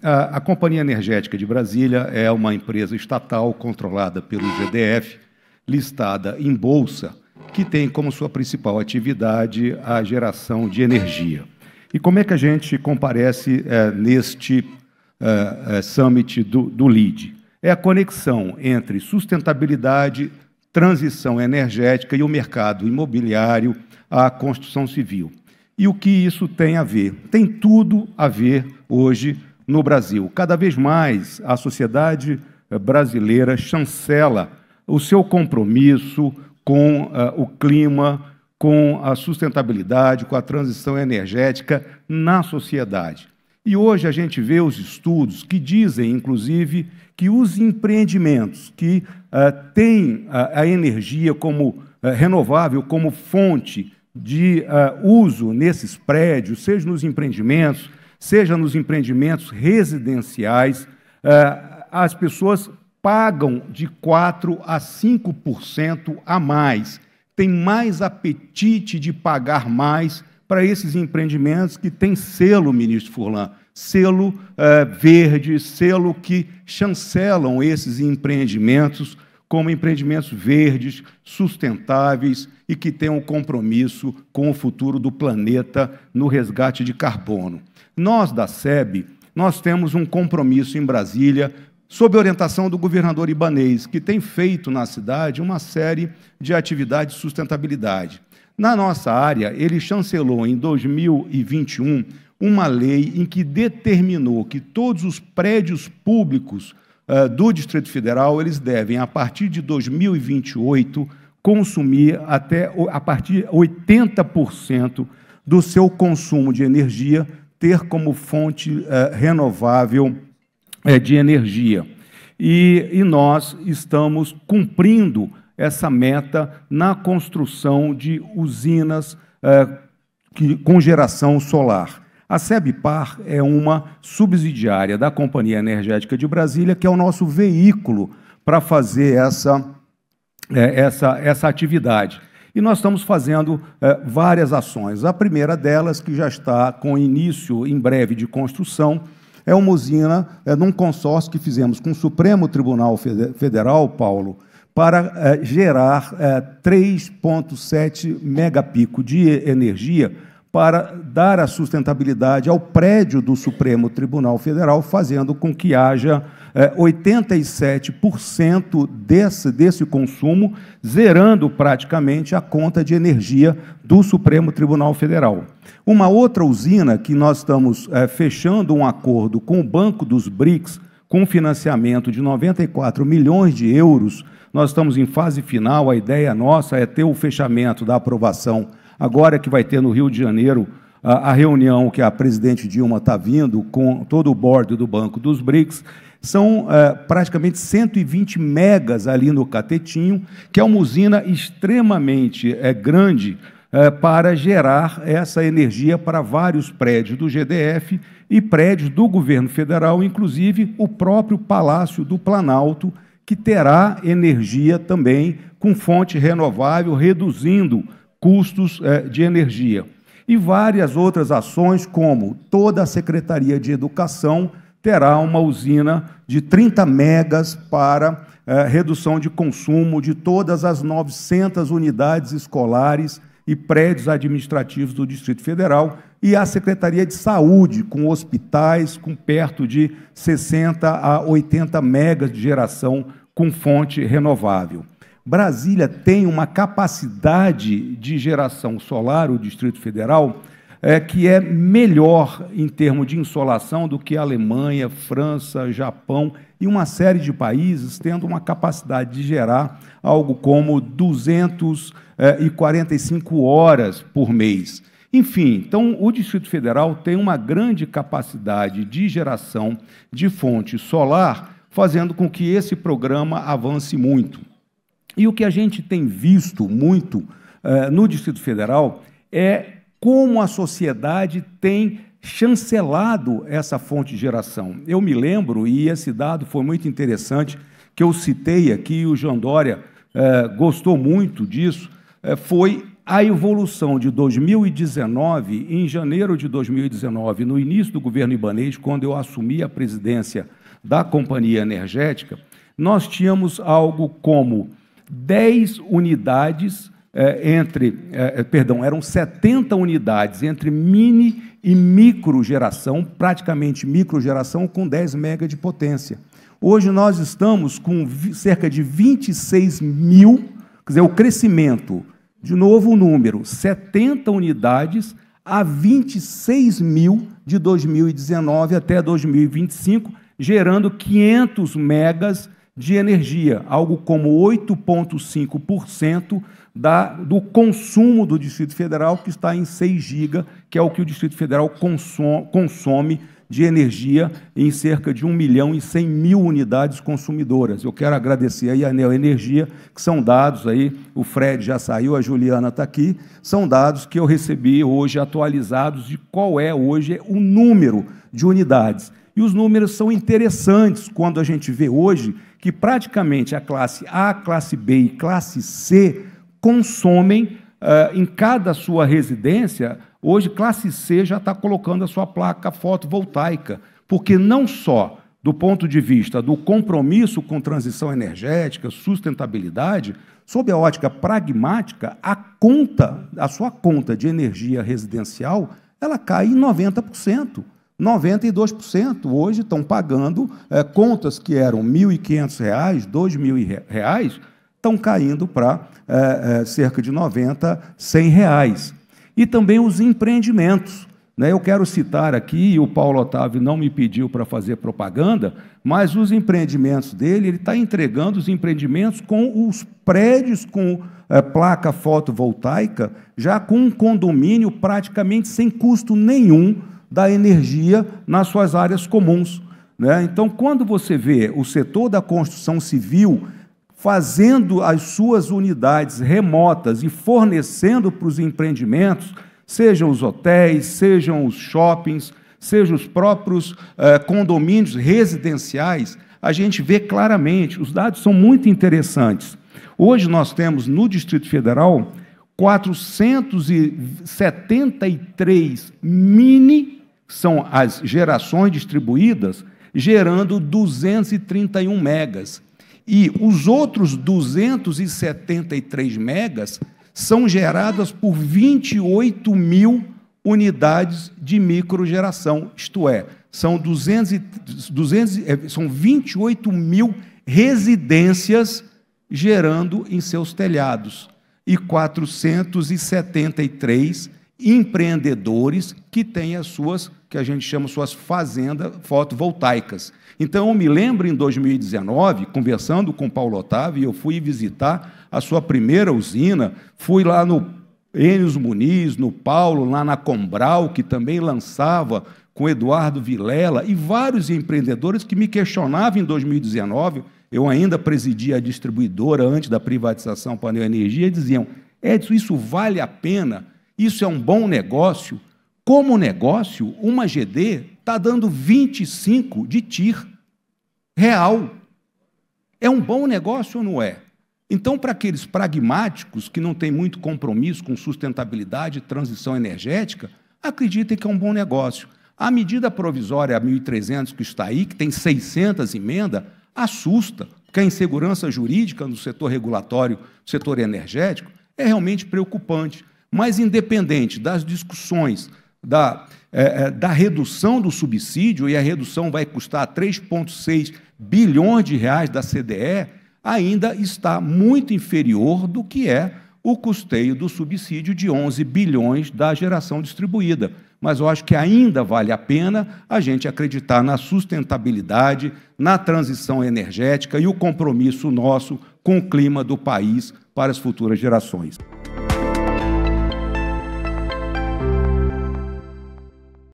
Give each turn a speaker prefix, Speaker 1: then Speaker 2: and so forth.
Speaker 1: a Companhia Energética de Brasília é uma empresa estatal controlada pelo GDF, listada em bolsa, que tem como sua principal atividade a geração de energia. E como é que a gente comparece neste summit do LEED? É a conexão entre sustentabilidade, transição energética e o mercado imobiliário, a construção civil. E o que isso tem a ver? Tem tudo a ver hoje no Brasil. Cada vez mais a sociedade brasileira chancela o seu compromisso com o clima, com a sustentabilidade, com a transição energética na sociedade. E hoje a gente vê os estudos que dizem, inclusive, que os empreendimentos que têm a energia como renovável como fonte de uso nesses prédios, seja nos empreendimentos, seja nos empreendimentos residenciais, as pessoas pagam de 4% a 5% a mais, tem mais apetite de pagar mais para esses empreendimentos que têm selo, ministro Furlan, selo verde, selo que chancelam esses empreendimentos como empreendimentos verdes, sustentáveis e que têm um compromisso com o futuro do planeta no resgate de carbono. Nós, da SEB, nós temos um compromisso em Brasília, sob orientação do governador Ibanez, que tem feito na cidade uma série de atividades de sustentabilidade. Na nossa área, ele chancelou em 2021 uma lei em que determinou que todos os prédios públicos do Distrito Federal, eles devem, a partir de 2028, consumir a partir de 80% do seu consumo de energia, ter como fonte renovável de energia. E nós estamos cumprindo essa meta na construção de usinas com geração solar. A SEBPAR é uma subsidiária da Companhia Energética de Brasília, que é o nosso veículo para fazer essa atividade. E nós estamos fazendo várias ações. A primeira delas, que já está com início em breve de construção, é uma usina num consórcio que fizemos com o Supremo Tribunal Federal, Paulo, para gerar 3,7 megapico de energia para dar a sustentabilidade ao prédio do Supremo Tribunal Federal, fazendo com que haja 87% desse consumo, zerando praticamente a conta de energia do Supremo Tribunal Federal. Uma outra usina que nós estamos fechando um acordo com o Banco dos BRICS, com financiamento de 94 milhões de euros, nós estamos em fase final, a ideia nossa é ter o fechamento da aprovação, agora que vai ter no Rio de Janeiro a reunião que a presidente Dilma está vindo com todo o board do Banco dos BRICS, são praticamente 120 megas ali no Catetinho, que é uma usina extremamente grande para gerar essa energia para vários prédios do GDF e prédios do governo federal, inclusive o próprio Palácio do Planalto, que terá energia também com fonte renovável, reduzindo custos de energia. E várias outras ações, como toda a Secretaria de Educação terá uma usina de 30 megas para redução de consumo de todas as 900 unidades escolares e prédios administrativos do Distrito Federal, e a Secretaria de Saúde, com hospitais com perto de 60 a 80 megas de geração com fonte renovável. Brasília tem uma capacidade de geração solar, o Distrito Federal, que é melhor em termos de insolação do que a Alemanha, França, Japão e uma série de países tendo uma capacidade de gerar algo como 245 horas por mês. Enfim, então, o Distrito Federal tem uma grande capacidade de geração de fonte solar, fazendo com que esse programa avance muito. E o que a gente tem visto muito no Distrito Federal é como a sociedade tem chancelado essa fonte de geração. Eu me lembro, e esse dado foi muito interessante, que eu citei aqui, o João Dória gostou muito disso, foi a evolução de 2019, em janeiro de 2019, no início do governo Ibanez, quando eu assumi a presidência da Companhia Energética, nós tínhamos algo como 10 unidades eram 70 unidades entre mini e microgeração, praticamente microgeração com 10 mega de potência. Hoje nós estamos com cerca de 26 mil, quer dizer, o crescimento, de novo o número, 70 unidades a 26 mil de 2019 até 2025, gerando 500 megas de energia, algo como 8,5% do consumo do Distrito Federal, que está em 6 GB, que é o que o Distrito Federal consome de energia em cerca de 1.100.000 unidades consumidoras. Eu quero agradecer aí a Neoenergia, que são dados aí, o Fred já saiu, a Juliana está aqui, são dados que eu recebi hoje atualizados de qual é hoje o número de unidades. E os números são interessantes quando a gente vê hoje que praticamente a classe A, classe B e classe C consomem em cada sua residência. Hoje, classe C já está colocando a sua placa fotovoltaica, porque não só do ponto de vista do compromisso com transição energética, sustentabilidade, sob a ótica pragmática, a sua conta de energia residencial, ela cai em 90%. 92% hoje estão pagando contas que eram R$ 1.500, R$ 2.000, estão caindo para cerca de 90, R$ 100. E também os empreendimentos. Né? Eu quero citar aqui, e o Paulo Otávio não me pediu para fazer propaganda, mas os empreendimentos dele, ele está entregando os empreendimentos com os prédios com placa fotovoltaica, já com um condomínio praticamente sem custo nenhum da energia nas suas áreas comuns. Né? Então, quando você vê o setor da construção civil fazendo as suas unidades remotas e fornecendo para os empreendimentos, sejam os hotéis, sejam os shoppings, sejam os próprios condomínios residenciais, a gente vê claramente, os dados são muito interessantes. Hoje nós temos, no Distrito Federal, 473 mini, são as gerações distribuídas, gerando 231 megas. E os outros 273 megas são geradas por 28 mil unidades de microgeração, isto é, são 28 mil residências gerando em seus telhados e 473 empreendedores que têm as suas, que a gente chama suas fazendas fotovoltaicas. Então, eu me lembro, em 2019, conversando com o Paulo Otávio, eu fui visitar a sua primeira usina, fui lá no Enes Muniz, no Paulo, lá na Combral, que também lançava com Eduardo Vilela, e vários empreendedores que me questionavam em 2019, eu ainda presidia a distribuidora antes da privatização para a Neoenergia, e diziam, Edson, isso vale a pena? Isso é um bom negócio? Como negócio, uma GD está dando 25 de TIR real. É um bom negócio ou não é? Então, para aqueles pragmáticos que não têm muito compromisso com sustentabilidade e transição energética, acreditem que é um bom negócio. A medida provisória 1.300 que está aí, que tem 600 emendas, assusta, porque a insegurança jurídica no setor regulatório, no setor energético, é realmente preocupante. Mas, independente das discussões da redução do subsídio, e a redução vai custar 3,6 bilhões de reais da CDE, ainda está muito inferior do que é o custeio do subsídio de 11 bilhões da geração distribuída. Mas eu acho que ainda vale a pena a gente acreditar na sustentabilidade, na transição energética e o compromisso nosso com o clima do país para as futuras gerações.